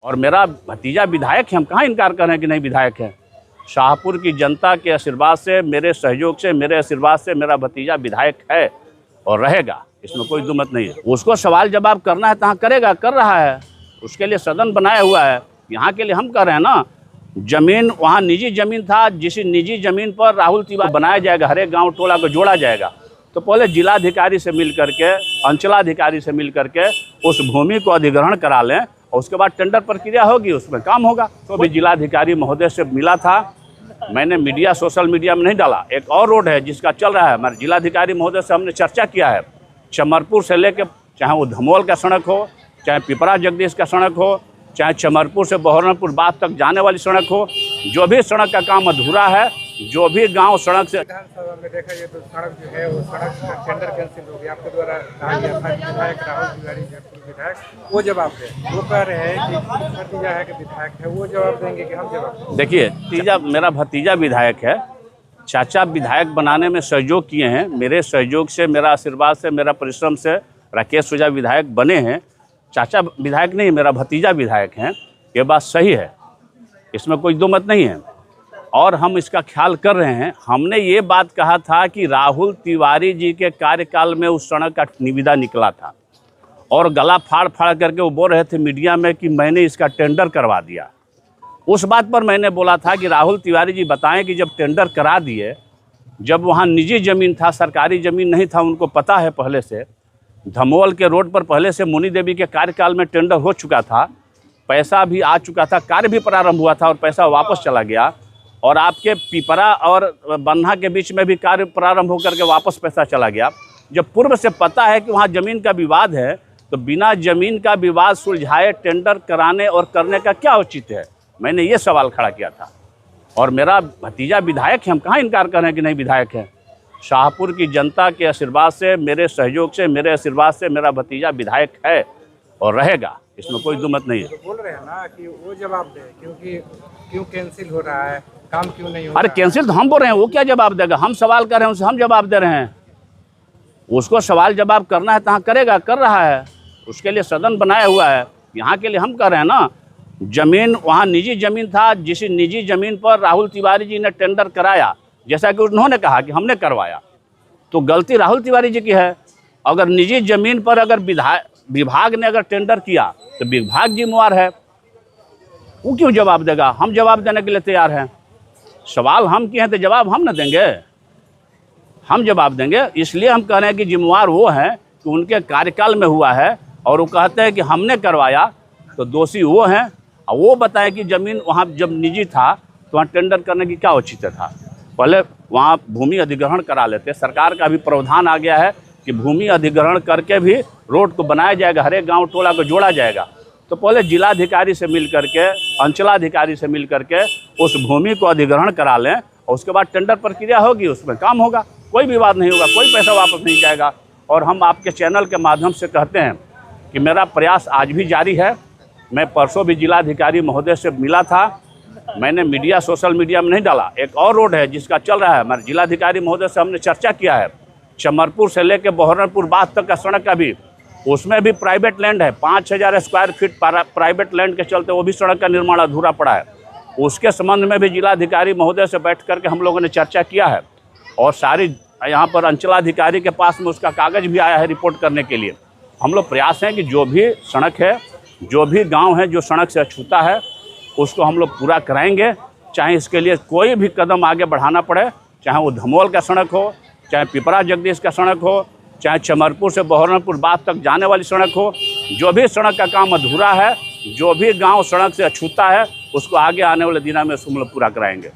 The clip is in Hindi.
और मेरा भतीजा विधायक है, हम कहाँ इनकार कर रहे हैं कि नहीं विधायक है। शाहपुर की जनता के आशीर्वाद से, मेरे सहयोग से, मेरे आशीर्वाद से मेरा भतीजा विधायक है और रहेगा, इसमें कोई दो मत नहीं है। उसको सवाल जवाब करना है तो करेगा, कर रहा है, उसके लिए सदन बनाया हुआ है। यहाँ के लिए हम कर रहे हैं ना, जमीन वहाँ निजी जमीन था, जिस निजी जमीन पर राहुल तिवारी बनाया जाएगा, हर एक गाँव टोला को जोड़ा जाएगा, तो पहले जिलाधिकारी से मिल करके, अंचलाधिकारी से मिल करके उस भूमि को अधिग्रहण करा लें और उसके बाद टेंडर प्रक्रिया होगी, उसमें काम होगा। तो भी जिलाधिकारी महोदय से मिला था, मैंने मीडिया सोशल मीडिया में नहीं डाला। एक और रोड है जिसका चल रहा है, हमारे जिलाधिकारी महोदय से हमने चर्चा किया है। चमरपुर से लेकर चाहे वो धमोल का सड़क हो, चाहे पिपरा जगदीश का सड़क हो, चाहे चमरपुर से बहरनपुर बाग तक जाने वाली सड़क हो, जो भी सड़क का काम अधूरा है, जो भी गांव सड़क से। विधानसभा में देखा ये तो सड़क जो है वो सड़क का टेंडर कैंसिल हो गया, आपके द्वारा कहा गया था कि विधायक राहुल तिवारी जयपुर विधायक वो जवाब दे, वो कह रहे हैं कि भतीजा है कि विधायक है, वो जवाब देंगे कि हम जवाब देंगे। देखिए, मेरा भतीजा विधायक है, चाचा विधायक बनाने में सहयोग किए हैं, मेरे सहयोग से, मेरा आशीर्वाद से, मेरा परिश्रम से राकेश सुजा विधायक बने हैं। चाचा विधायक नहीं, मेरा भतीजा विधायक हैं, ये बात सही है, इसमें कोई दो मत नहीं है और हम इसका ख्याल कर रहे हैं। हमने ये बात कहा था कि राहुल तिवारी जी के कार्यकाल में उस सड़क का निविदा निकला था और गला फाड़ फाड़ करके वो बोल रहे थे मीडिया में कि मैंने इसका टेंडर करवा दिया। उस बात पर मैंने बोला था कि राहुल तिवारी जी बताएं कि जब टेंडर करा दिए, जब वहाँ निजी ज़मीन था, सरकारी ज़मीन नहीं था, उनको पता है पहले से, धमोल के रोड पर पहले से मुनि देवी के कार्यकाल में टेंडर हो चुका था, पैसा भी आ चुका था, कार्य भी प्रारंभ हुआ था और पैसा वापस चला गया, और आपके पिपरा और बन्हा के बीच में भी कार्य प्रारंभ होकर के वापस पैसा चला गया। जब पूर्व से पता है कि वहाँ ज़मीन का विवाद है, तो बिना ज़मीन का विवाद सुलझाए टेंडर कराने और करने का क्या औचित्य है, मैंने ये सवाल खड़ा किया था। और मेरा भतीजा विधायक है, हम कहाँ इनकार कर रहे हैं कि नहीं विधायक है। शाहपुर की जनता के आशीर्वाद से, मेरे सहयोग से, मेरे आशीर्वाद से मेरा भतीजा विधायक है और रहेगा, इसमें कोई दो मत नहीं है। तो बोल रहे हैं ना कि वो जवाब दे, क्योंकि क्यों कैंसिल हो रहा है, काम क्यों नहीं हो रहा है। अरे कैंसिल तो हम बोल रहे हैं, वो क्या जवाब देगा, हम सवाल कर रहे हैं, उसे हम जवाब दे रहे हैं। उसको सवाल जवाब करना है तो करेगा, कर रहा है, उसके लिए सदन बनाया हुआ है। यहाँ के लिए हम कह रहे हैं ना, जमीन वहाँ निजी जमीन था, जिस निजी जमीन पर राहुल तिवारी जी ने टेंडर कराया, जैसा कि उन्होंने कहा कि हमने करवाया, तो गलती राहुल तिवारी जी की है। अगर निजी जमीन पर अगर विभाग ने अगर टेंडर किया तो विभाग जिम्मेवार है, वो क्यों जवाब देगा। हम जवाब देने के लिए तैयार हैं। सवाल हम किए हैं तो जवाब हम न देंगे, हम जवाब देंगे। इसलिए हम कह रहे हैं कि जिम्मेवार वो हैं कि उनके कार्यकाल में हुआ है और वो कहते हैं कि हमने करवाया, तो दोषी वो हैं। और वो बताएं कि ज़मीन वहाँ जब निजी था तो वहाँ टेंडर करने की क्या औचित्य था। पहले वहाँ भूमि अधिग्रहण करा लेते। सरकार का भी प्रावधान आ गया है कि भूमि अधिग्रहण करके भी रोड को बनाया जाएगा, हर एक गाँव टोला को जोड़ा जाएगा। तो पहले जिलाधिकारी से मिल करके, अंचलाधिकारी से मिल करके उस भूमि को अधिग्रहण करा लें और उसके बाद टेंडर प्रक्रिया होगी, उसमें काम होगा, कोई विवाद नहीं होगा, कोई पैसा वापस नहीं जाएगा। और हम आपके चैनल के माध्यम से कहते हैं कि मेरा प्रयास आज भी जारी है। मैं परसों भी जिलाधिकारी महोदय से मिला था, मैंने मीडिया सोशल मीडिया में नहीं डाला। एक और रोड है जिसका चल रहा है, हमारे जिलाधिकारी महोदय से हमने चर्चा किया है। चमरपुर से लेकर बहरनपुर बाग तक का सड़क का भी, उसमें भी प्राइवेट लैंड है, 5000 स्क्वायर फीट प्राइवेट लैंड के चलते वो भी सड़क का निर्माण अधूरा पड़ा है। उसके संबंध में भी जिलाधिकारी महोदय से बैठ करके हम लोगों ने चर्चा किया है और सारी यहाँ पर अंचलाधिकारी के पास में उसका कागज़ भी आया है रिपोर्ट करने के लिए। हम लोग प्रयास हैं कि जो भी सड़क है, जो भी गांव है जो सड़क से अछूता है, उसको हम लोग पूरा कराएंगे, चाहे इसके लिए कोई भी कदम आगे बढ़ाना पड़े, चाहे वो धमोल का सड़क हो, चाहे पिपरा जगदीश का सड़क हो, चाहे चमरपुर से बहरनपुर बाग तक जाने वाली सड़क हो। जो भी सड़क का काम अधूरा है, जो भी गांव सड़क से अछूता है, उसको आगे आने वाले दिनों में हम लोग पूरा कराएंगे।